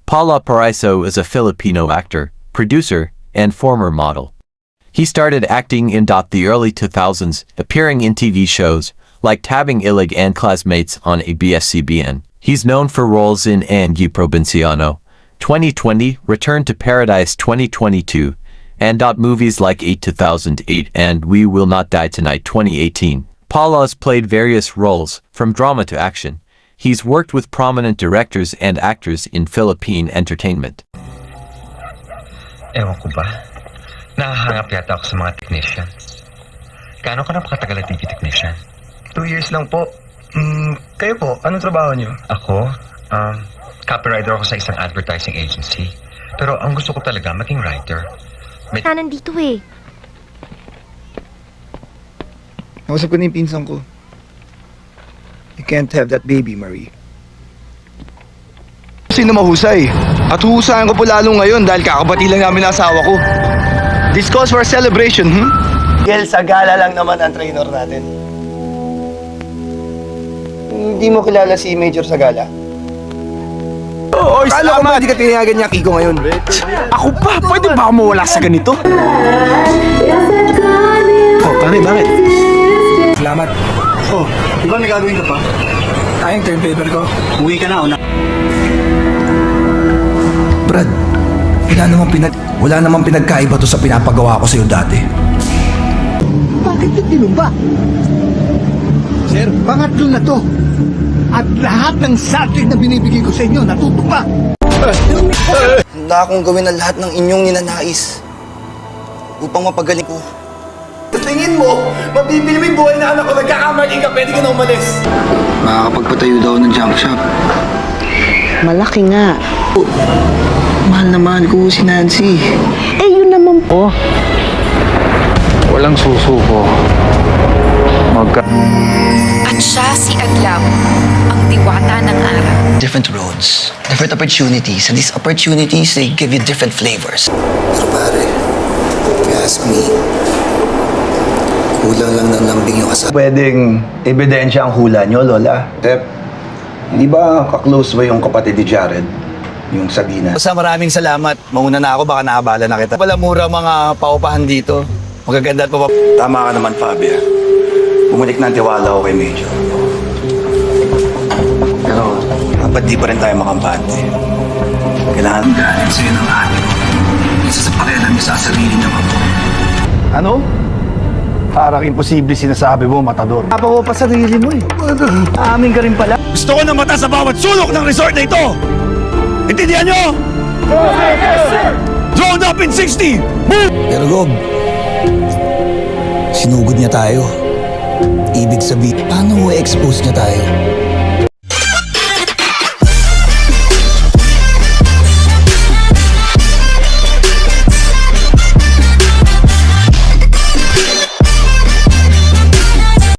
Paula Paraiso is a Filipino actor, producer, and former model. He started acting in the early 2000s, appearing in TV shows like Tabang Ilig and Classmates on ABS-CBN. He's known for roles in Angie Provinciano, 2020, Return to Paradise 2022, and movies like 8 2008 and We Will Not Die Tonight 2018. Paula has played various roles, from drama to action. He's worked with prominent directors and actors in Philippine entertainment. Ewan ko ba? Nahahanap yata ako sa mga technician. Gaano ka na pakatagal na TV technician? 2 years lang po. Kayo po, anong trabaho niyo? Ako? Copywriter ako sa isang advertising agency. Pero ang gusto ko talaga maging writer. Nandito eh. Nausap ko na yung pinsan ko. You can't have that baby, Marie. Sino mahusay? At huhusayan ko po lalo ngayon dahil kakabati lang namin ang asawa ko. This calls for a celebration, Miguel Sagala lang naman ang trainer natin. Hindi mo kilala si Major Sagala? Oo, Kala ko ba hindi ka tinayagan niya Kiko ngayon? Ako pa? Pwede ba ako mawala sa ganito? Oh, pare, bakit? Salamat. Oh, di ba may gagawin ka pa? Tayong term paper ko. Uwi ka na, una. Brad, wala namang pinagkaiba to sa pinapagawa ko sa'yo dati. Bakit ito tinumba? Sir, pangatlo na to. At lahat ng subject na binibigay ko sa inyo, natutumba. Handa akong gawin ang lahat ng inyong ninanais upang mapagaling ko. Sa tingin mo, mabibili mo yung buhay na anak ko, nagkakamaling ka, pwede ka na umalis. Makakapagpatayo daw ng junk shop. Malaki nga. Mahal na mahal ko si Nancy. Eh, yun naman po. Walang susuko. At siya si Adlaw, ang diwata ng araw. Different roads, different opportunities, and these opportunities, they give you different flavors. Pero pare, if you ask me, kulang lang ng lambing yung kasal. Pwedeng ebidensya ang hula nyo, Lola. Tep, hindi ba kaklose ba yung kapatid ni Jared? Yung Sabina? Basta maraming salamat. Mauna na ako, baka naabala na kita. Wala mura mga paupahan dito. Magaganda at papa... Tama ka naman, Fabia. Bumalik na ang tiwala ko kay Major. Pero, dapat di pa rin tayo makampante. Kailangan galing sa'yo ng ani ko. Isa sa pakialam niya sa sarili niya ako. Ano? Parang imposible sinasabi mo, Matador. Papa ko pa sarili mo eh. Aamin ka rin pala. Gusto ko na mata sa bawat sulok ng resort na ito! Intindihan nyo? Drawn up in 60! Move! Pero Gob, sinugod niya tayo. Ibig sabihin, paano mo expose niya tayo?